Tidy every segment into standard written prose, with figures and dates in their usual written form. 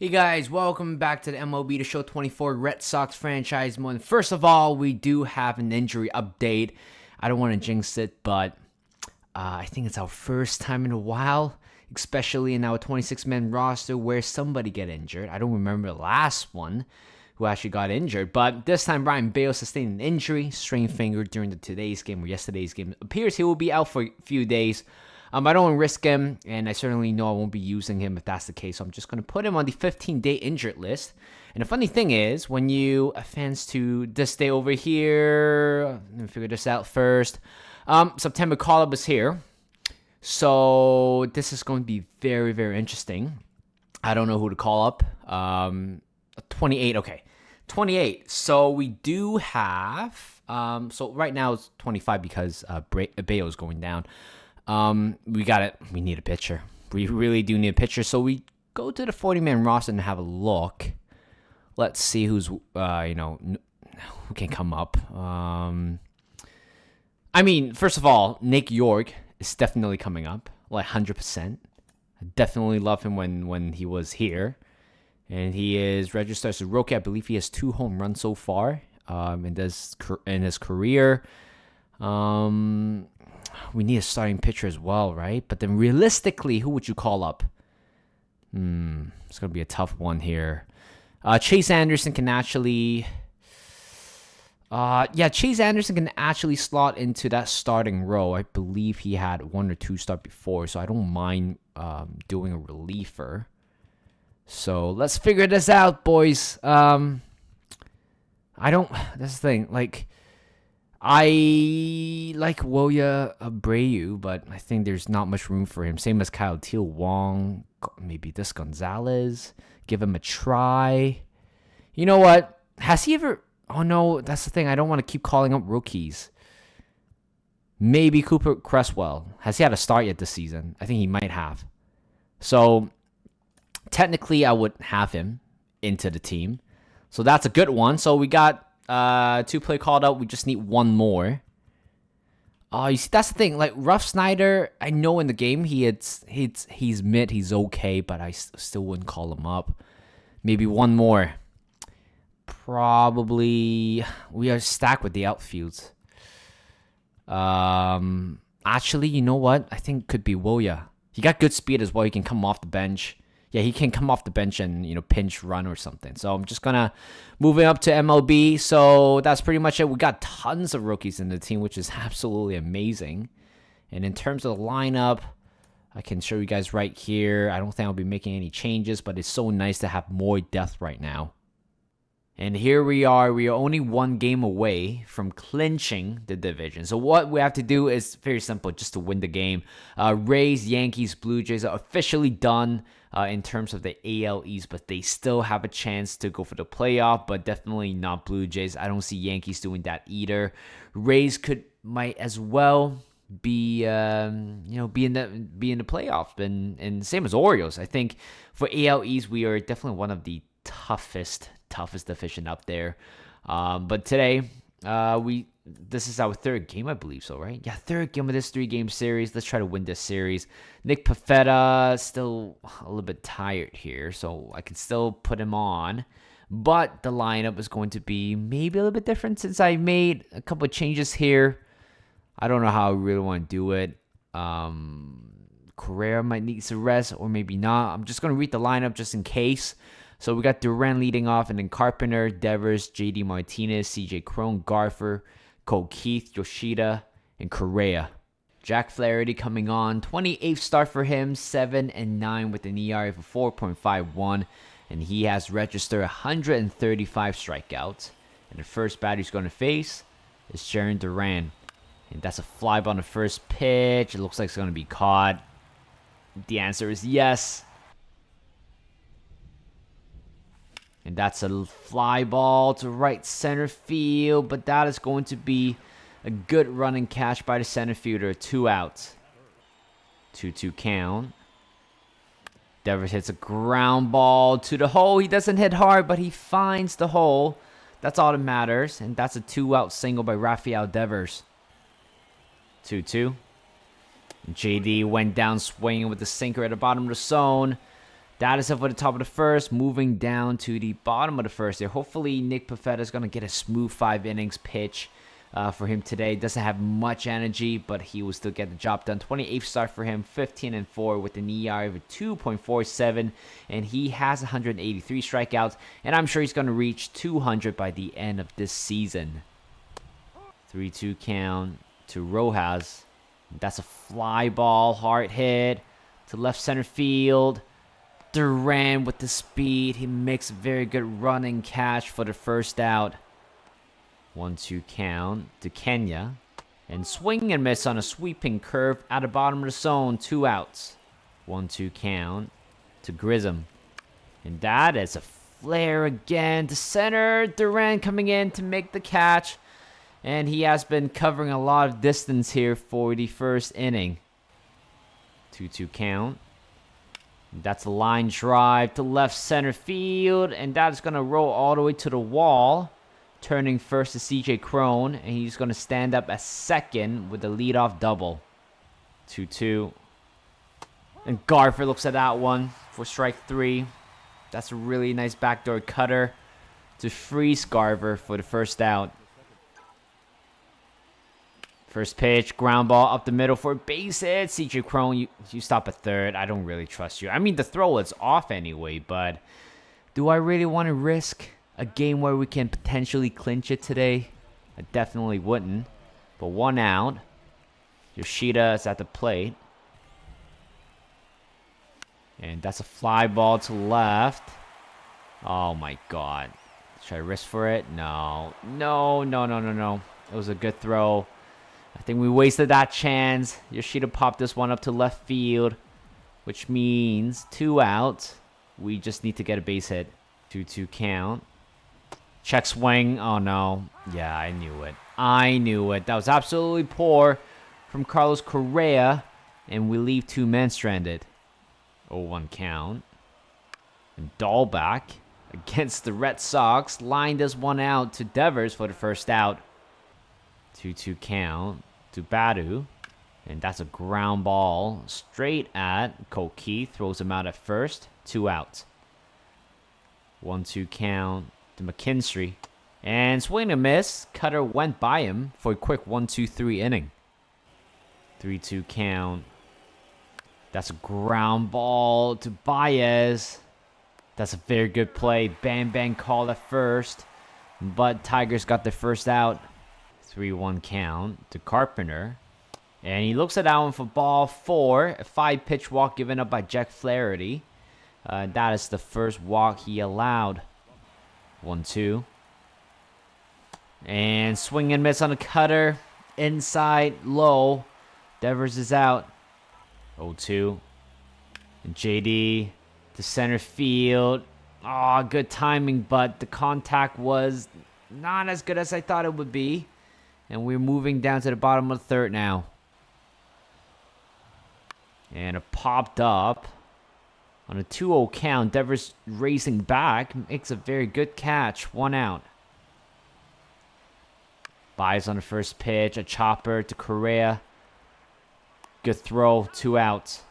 Hey guys, welcome back to the MLB The Show 24 Red Sox franchise mode. First of all, we do have an injury update. I don't want to jinx it, but I think it's our first time in a while, especially in our 26-man roster where somebody get injured. I don't remember the last one who actually got injured, but this time Ryan Bale sustained an injury, strained finger during today's game or yesterday's game. Appears he will be out for a few days. I don't want to risk him, and I certainly know I won't be using him if that's the case. So I'm just going to put him on the 15-day injured list. And the funny thing is, when you advance to this day over here, let me figure this out first. September call-up is here. So this is going to be very, very interesting. I don't know who to call up. 28, okay. 28. So we do have, so right now it's 25 because Bayo is going down. We got it. We need a pitcher. We really do need a pitcher. So we go to the 40-man roster and have a look. Let's see who's, who can come up. First of all, Nick York is definitely coming up, like 100%. I definitely love him when he was here. And he is registered as a rookie. I believe he has 2 home runs so far in his career. We need a starting pitcher as well, right? But then realistically, who would you call up? It's going to be a tough one here. Chase Anderson can actually... Chase Anderson can actually slot into that starting role. I believe he had 1 or 2 start before, so I don't mind doing a reliever. So let's figure this out, boys. That's the thing, I like Woya Abreu, but I think there's not much room for him. Same as Kyle Teal, Wong, maybe this Gonzalez. Give him a try. You know what? Has he ever... Oh, no, that's the thing. I don't want to keep calling up rookies. Maybe Cooper Cresswell. Has he had a start yet this season? I think he might have. So, technically, I would have him into the team. So, that's a good one. So, we got... 2 play called out. We just need 1 more. You see, that's the thing. Like Ruff Snyder, I know in the game he's mid, he's okay, but I still wouldn't call him up. Maybe 1 more. Probably we are stacked with the outfields. Actually, you know what? I think it could be Woya. He got good speed as well. He can come off the bench. Yeah, he can come off the bench and, pinch run or something. So I'm just going to move it up to MLB. So that's pretty much it. We got tons of rookies in the team, which is absolutely amazing. And in terms of the lineup, I can show you guys right here. I don't think I'll be making any changes, but it's so nice to have more depth right now. And here we are. We are only 1 game away from clinching the division. So what we have to do is very simple, just to win the game. Rays, Yankees, Blue Jays are officially done in terms of the AL East, but they still have a chance to go for the playoff, but definitely not Blue Jays. I don't see Yankees doing that either. Rays might as well be in the playoff, and same as Orioles. I think for AL East, we are definitely one of the toughest division up there. But today, this is our 3rd game, I believe so, right? Yeah, 3rd game of this 3-game series. Let's try to win this series. Nick Pivetta still a little bit tired here, so I can still put him on. But the lineup is going to be maybe a little bit different since I made a couple of changes here. I don't know how I really want to do it. Correa might need some rest or maybe not. I'm just going to read the lineup just in case. So we got Duran leading off, and then Carpenter, Devers, JD Martinez, CJ Cron, Garfer, Cole Keith, Yoshida, and Correa. Jack Flaherty coming on, 28th start for him, 7-9 with an ERA of 4.51, and he has registered 135 strikeouts. And the first batter he's going to face is Sharon Duran. And that's a fly ball on the first pitch. It looks like it's going to be caught. The answer is yes. And that's a fly ball to right center field, but that is going to be a good running catch by the center fielder. 2 outs. 2-2 count. Devers hits a ground ball to the hole. He doesn't hit hard, but he finds the hole. That's all that matters. And that's a 2-out single by Rafael Devers. 2-2. JD went down swinging with the sinker at the bottom of the zone. That is it for the top of the first. Moving down to the bottom of the first here. Hopefully, Nick Pivetta is going to get a smooth 5 innings pitch for him today. Doesn't have much energy, but he will still get the job done. 28th start for him, 15-4 with an ERA of 2.47, and he has 183 strikeouts, and I'm sure he's going to reach 200 by the end of this season. 3-2 count to Rojas. That's a fly ball, hard hit to left center field. Duran with the speed. He makes a very good running catch for the first out. 1-2 count to Kenya. And swing and miss on a sweeping curve at the bottom of the zone. 2 outs. 1-2 count to Grissom. And that is a flare again to center. Duran coming in to make the catch. And he has been covering a lot of distance here for the first inning. 2-2 count. That's a line drive to left center field. And that's going to roll all the way to the wall. Turning first to CJ Crone. And he's going to stand up at second with the leadoff double. 2-2. And Garver looks at that one for strike 3. That's a really nice backdoor cutter to freeze Garver for the first out. First pitch, ground ball up the middle for a base hit. CJ Crone, you stop at third. I don't really trust you. I mean, the throw is off anyway, but do I really want to risk a game where we can potentially clinch it today? I definitely wouldn't. But 1 out. Yoshida is at the plate. And that's a fly ball to left. Oh my god. Should I risk for it? No. No. It was a good throw. I think we wasted that chance. Yoshida popped this one up to left field, which means 2 outs. We just need to get a base hit. 2-2 count. Check swing. Oh, no. Yeah, I knew it. That was absolutely poor from Carlos Correa, and we leave 2 men stranded. 0-1 count. And Dahlback against the Red Sox lined this one out to Devers for the first out. 2-2 count to Badu. And that's a ground ball straight at Koki. Throws him out at first. 2 outs. 1-2 count to McKinstry. And swing and miss. Cutter went by him for a quick 1-2-3 inning. 3-2 count. That's a ground ball to Baez. That's a very good play. Bang bang call at first. But Tigers got the first out. 3-1 count to Carpenter. And he looks at that one for ball 4. A 5-pitch walk given up by Jack Flaherty. That is the first walk he allowed. 1-2. And swing and miss on a cutter. Inside, low. Devers is out. 0-2. And JD to center field. Oh, good timing, but the contact was not as good as I thought it would be. And we're moving down to the bottom of the third now. And it popped up. On a 2-0 count, Devers racing back. Makes a very good catch. 1 out. Buys on the first pitch. A chopper to Correa. Good throw. 2 outs.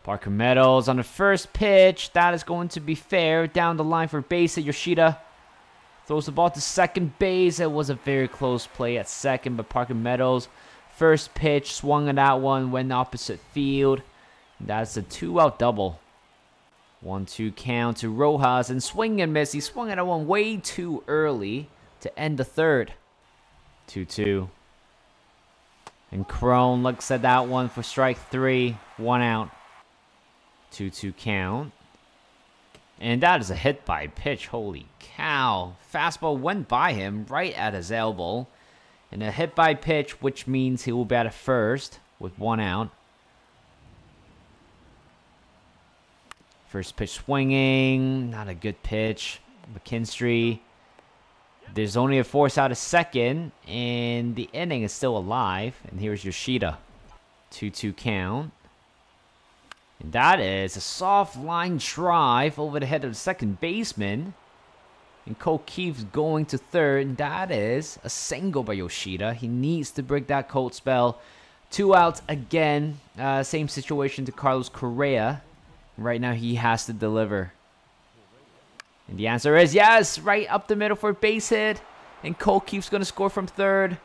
Parker Meadows on the first pitch. That is going to be fair. Down the line for base hit. Yoshida throws the ball to second base. It was a very close play at second, but Parker Meadows, first pitch, swung at that one, went opposite field. That's a 2-out double. 1-2 count to Rojas, and swing and miss. He swung at that one way too early to end the third. 2-2. And Crone looks at that one for strike 3. 1 out. 2-2 count. And that is a hit by pitch. Holy cow. Fastball went by him right at his elbow. And a hit by pitch, which means he will bat at first with 1 out. First pitch swinging. Not a good pitch. McKinstry. There's only a force out of second. And the inning is still alive. And here's Yoshida. 2-2 count. And that is a soft line drive over the head of the second baseman. And Cole Keefe's going to third. And that is a single by Yoshida. He needs to break that cold spell 2 outs again. Same situation to Carlos Correa. Right now he has to deliver. And the answer is yes, right up the middle for a base hit. And O'Keefe's going to score from third.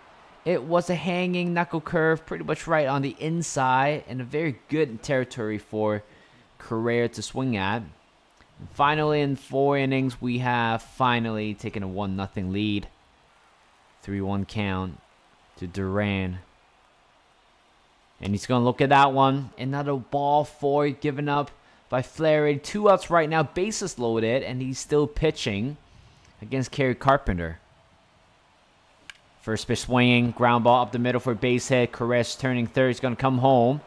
It was a hanging knuckle curve, pretty much right on the inside, and a very good territory for Correa to swing at. And finally, in 4 innings, we have finally taken a 1-0 lead. 3-1 count to Duran. And he's going to look at that one. Another ball 4 given up by Flaherty. 2 outs right now, bases loaded, and he's still pitching against Kerry Carpenter. First pitch swinging, ground ball up the middle for a base hit. Correa's turning third. He's going to come home.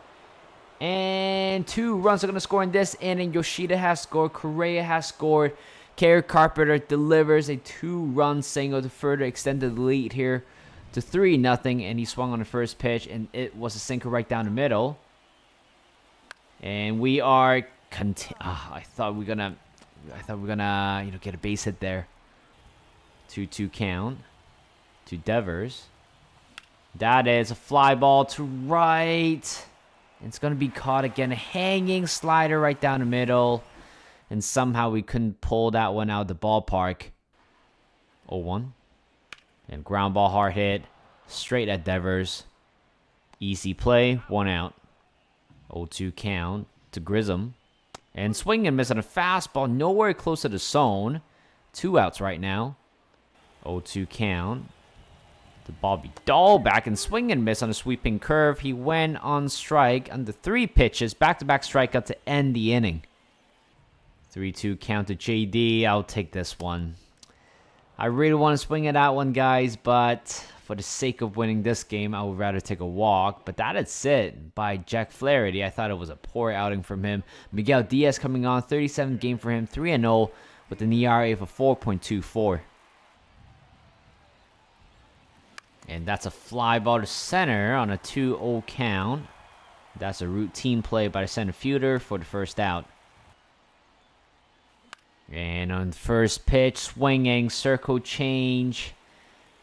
And 2 runs are going to score in this inning. Yoshida has scored. Correa has scored. Kerry Carpenter delivers a 2-run single to further extend the lead here to 3-0. And he swung on the first pitch, and it was a sinker right down the middle. And we are I thought we were gonna get a base hit there. 2-2 count to Devers. That is a fly ball to right. It's going to be caught again. A hanging slider right down the middle. And somehow we couldn't pull that one out of the ballpark. 0-1. And ground ball hard hit. Straight at Devers. Easy play. 1 out. 0-2 count to Grissom. And swing and miss on a fastball. Nowhere close to the zone. 2 outs right now. 0-2 count to Bobby Dahl. Back and swing and miss on a sweeping curve. He went on strike under 3 pitches. Back-to-back strikeout to end the inning. 3-2 count to JD. I'll take this one. I really want to swing at that one, guys, but for the sake of winning this game, I would rather take a walk. But that is it by Jack Flaherty. I thought it was a poor outing from him. Miguel Diaz coming on. 37 game for him. 3-0 with an ERA of a 4.24. And that's a fly ball to center on a 2-0 count. That's a routine play by the center fielder for the first out. And on the first pitch, swinging, circle change.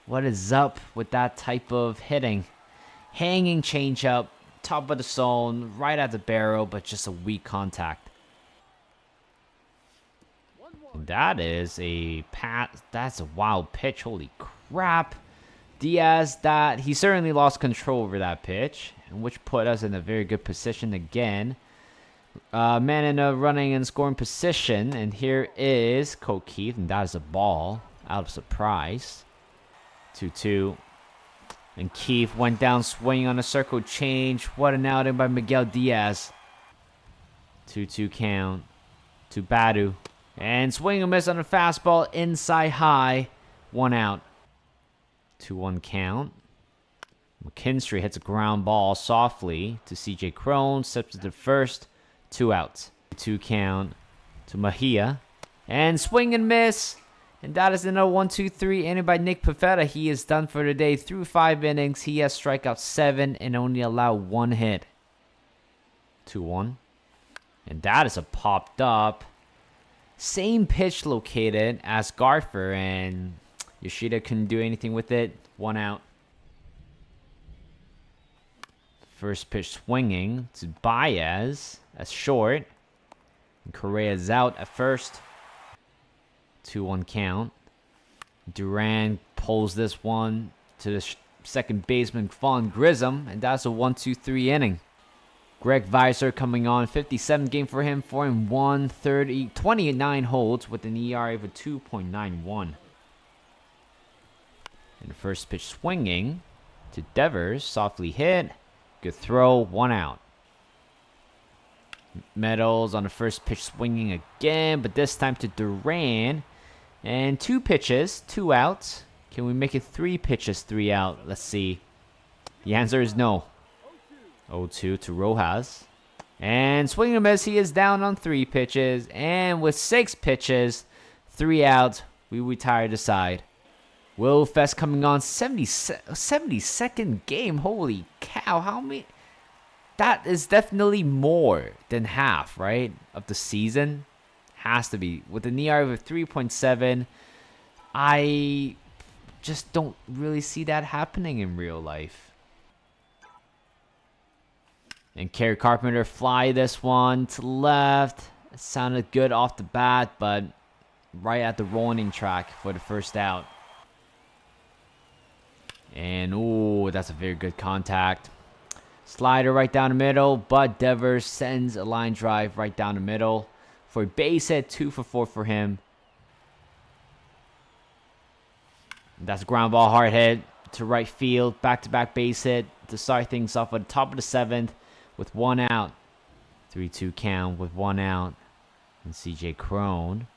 What is up with that type of hitting? Hanging changeup, top of the zone, right at the barrel, but just a weak contact. And that is a that's a wild pitch. Holy crap. Diaz, he certainly lost control over that pitch, which put us in a very good position again. Man in a running and scoring position, and here is O'Keefe, and that is a ball out of surprise. 2-2. And Keefe went down swinging on a circle change. What an outing by Miguel Diaz. 2-2 count to Badu. And swing and miss on a fastball inside high. 1 out. 2-1 count. McKinstry hits a ground ball softly to CJ Crone. Steps to the first. 2 outs. 2 count to Mejia. And swing and miss. And that is another 1-2-3 inning by Nick Pivetta. He is done for the day. Through 5 innings, he has strikeout 7 and only allowed 1 hit. 2-1. And that is a popped up. Same pitch located as Garfer, and Yoshida couldn't do anything with it. 1 out. First pitch swinging to Baez as short. And Correa's out at first. 2-1 count. Duran pulls this one to the second baseman, Vaughn Grissom, and that's a 1-2-3 inning. Greg Visor coming on, 57 game for him, 4-1, 29 holds with an ERA of a 2.91. And the first pitch swinging to Devers, softly hit, good throw, 1 out. Meadows on the first pitch swinging again, but this time to Duran. And 2 pitches, 2 outs. Can we make it 3 pitches, 3 out? Let's see. The answer is no. 0-2 to Rojas. And swing and a miss, he is down on 3 pitches. And with 6 pitches, 3 outs, we retire the side. Will Fest coming on, 72nd game. Holy cow, how many? That is definitely more than half, right, of the season. Has to be. With an ERA of 3.7, I just don't really see that happening in real life. And Kerry Carpenter fly this one to left. It sounded good off the bat, but right at the rolling track for the first out. And, ooh, that's a very good contact. Slider right down the middle, but Devers sends a line drive right down the middle for a base hit. 2 for 4 for him. That's a ground ball, hard hit to right field. Back-to-back base hit to start things off at the top of the 7th with 1 out. 3-2 count with 1 out. And CJ Cron.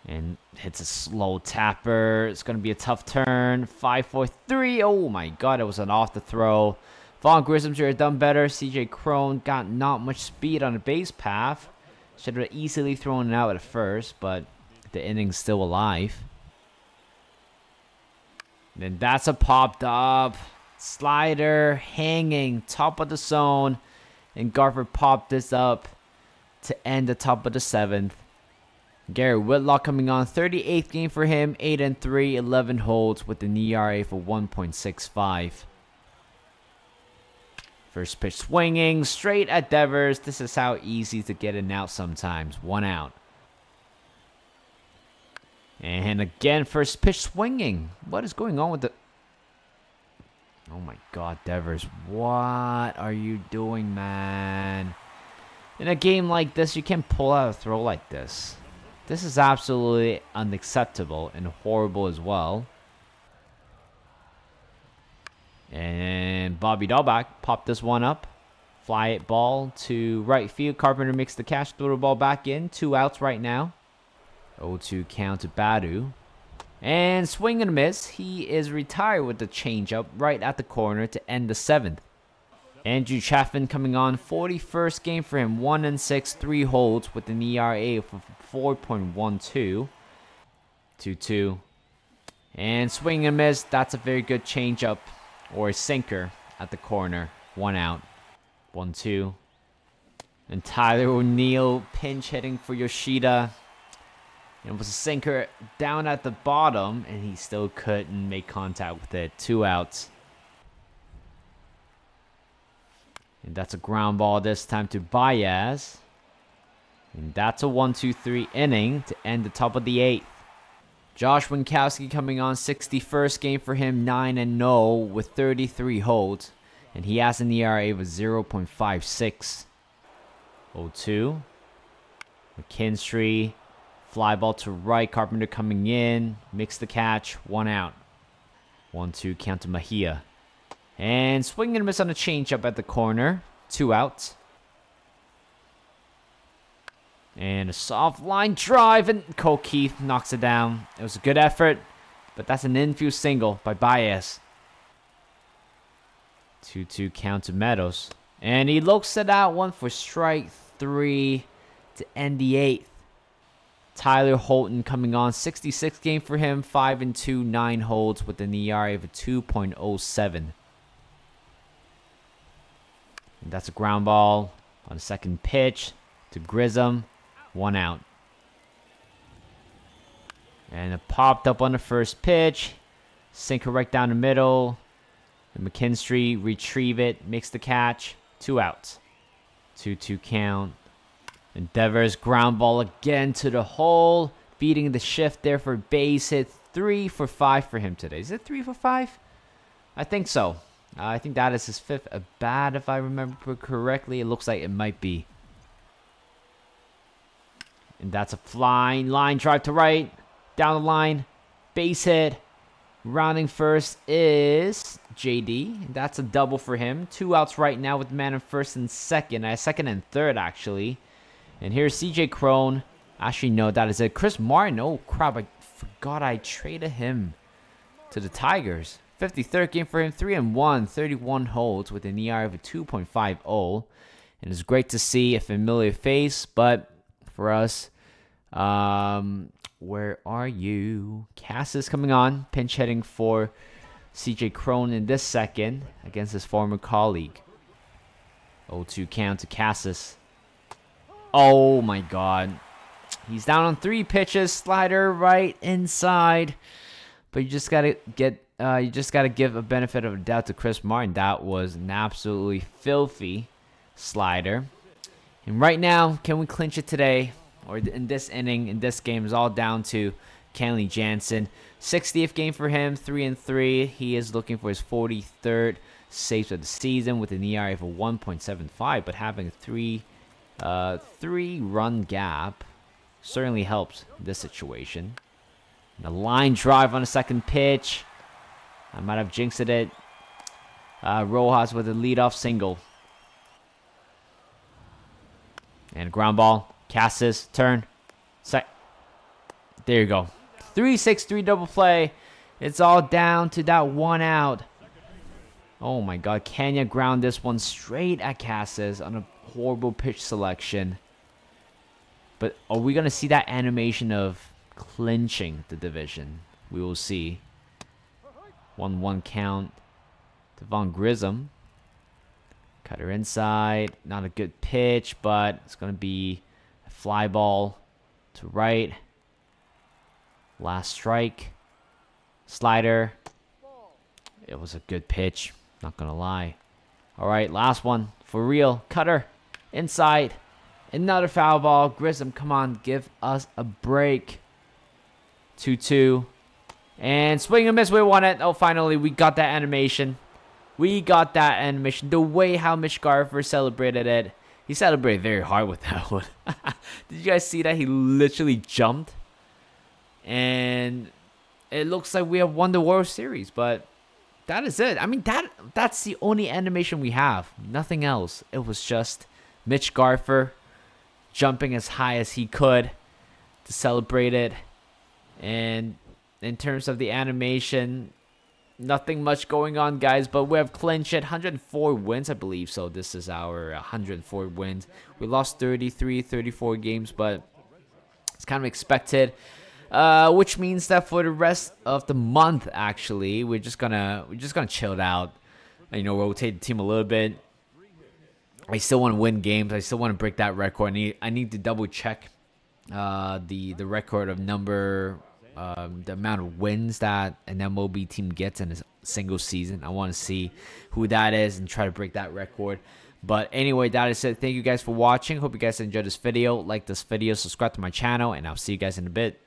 And hits a slow tapper. It's going to be a tough turn. 5-4-3. Oh my god, it was an off the throw. Vaughn Grissom should have done better. CJ Cron got not much speed on the base path. Should have easily thrown it out at first, but the inning's still alive. And then that's a popped up. Slider hanging top of the zone. And Garver popped this up to end the top of the 7th. Gary Whitlock coming on, 38th game for him, 8-3, 11 holds with an ERA for 1.65. First pitch swinging straight at Devers. This is how easy to get an out sometimes. 1 out. And again, first pitch swinging. What is going on with the... Oh my god, Devers. What are you doing, man? In a game like this, you can't pull out a throw like this. This is absolutely unacceptable and horrible as well. And Bobby Dahlback popped this one up. Fly it ball to right field. Carpenter makes the catch. Throw the ball back in. 2 outs right now. 0-2 count to Badu. And swing and a miss. He is retired with the changeup right at the corner to end the 7th. Andrew Chafin coming on, 41st game for him, 1-6, 3 holds with an ERA of 4.12. 2-2. And swing and miss. That's a very good changeup or a sinker at the corner. 1 out. 1-2. And Tyler O'Neill pinch hitting for Yoshida. It was a sinker down at the bottom, and he still couldn't make contact with it. 2 outs. And that's a ground ball this time to Baez. And that's a 1-2-3 inning to end the top of the 8th. Josh Winkowski coming on, 61st game for him, 9-0 with 33 holds. And he has an ERA of 0.56. 0-2. McKinstry, fly ball to right. Carpenter coming in, makes the catch, 1 out. 1-2 count to Mejia. And swing and miss on a changeup at the corner. 2 outs. And a soft line drive, and Cole Keith knocks it down. It was a good effort, but that's an infield single by Baez. 2-2 count to Meadows. And he looks it out, 1 for strike 3 to end the 8th. Tyler Holton coming on, 66th game for him, 5-2, 9 holds with an ERA of 2.07. And that's a ground ball on the second pitch to Grissom. 1 out. And it popped up on the first pitch. Sinker right down the middle. And McKinstry retrieve it. Makes the catch. 2 outs. 2-2 count. And Devers ground ball again to the hole. Beating the shift there for base hit. 3 for 5 for him today. Is it 3 for 5? I think so. I think that is his 5th at bat, if I remember correctly. It looks like it might be. And that's a flying line drive to right. Down the line. Base hit. Rounding first is JD. That's a double for him. 2 outs right now with the man in first and second. Second and third, actually. And here's CJ Cron. Actually, no, that is it. Chris Martin. Oh, crap. I forgot I traded him to the Tigers. 53rd game for him. 3-1. 31 holds with an ERA of 2.50. And it's great to see a familiar face, but for us, where are you? Cassis coming on, pinch hitting for CJ Cron in this second against his former colleague. 0-2 count to Cassis. Oh my god. He's down on 3 pitches. Slider right inside. But you just gotta get you just got to give a benefit of the doubt to Chris Martin. That was an absolutely filthy slider. And right now, can we clinch it today? Or in this inning, in this game, is all down to Kenley Jansen. 60th game for him, 3-3. He is looking for his 43rd saves of the season with an ERA of 1.75, but having a three-run gap certainly helps this situation. And a line drive on a second pitch. I might have jinxed it. Rojas with a leadoff single. And ground ball. Cassis, turn. There you go. 3-6-3 double play. It's all down to that one out. Oh my God. Kenya ground this one straight at Cassis on a horrible pitch selection. But are we going to see that animation of clinching the division? We will see. 1-1 count. Devon Grissom. Cutter inside. Not a good pitch, but it's going to be a fly ball to right. Last strike. Slider. It was a good pitch. Not going to lie. All right, last one. For real. Cutter. Inside. Another foul ball. Grissom, come on. Give us a break. 2-2. And swing and miss. We won it. Oh, finally, we got that animation. We got that animation. The way how Mitch Garver celebrated it. He celebrated very hard with that one. Did you guys see that? He literally jumped. And it looks like we have won the World Series. But that is it. I mean, that's the only animation we have. Nothing else. It was just Mitch Garver jumping as high as he could to celebrate it. And in terms of the animation, nothing much going on, guys, but we have clinched it. 104 wins, I believe. So this is our 104 wins. We lost 34 games, but it's kind of expected. Which means that for the rest of the month, actually, we're just gonna chill out. Rotate the team a little bit. I still want to win games. I still want to break that record. I need to double check the record of the amount of wins that an MLB team gets in a single season. I want to see who that is and try to break that record. But anyway, that is it. Thank you guys for watching. Hope you guys enjoyed this video. Like this video, subscribe to my channel, and I'll see you guys in a bit.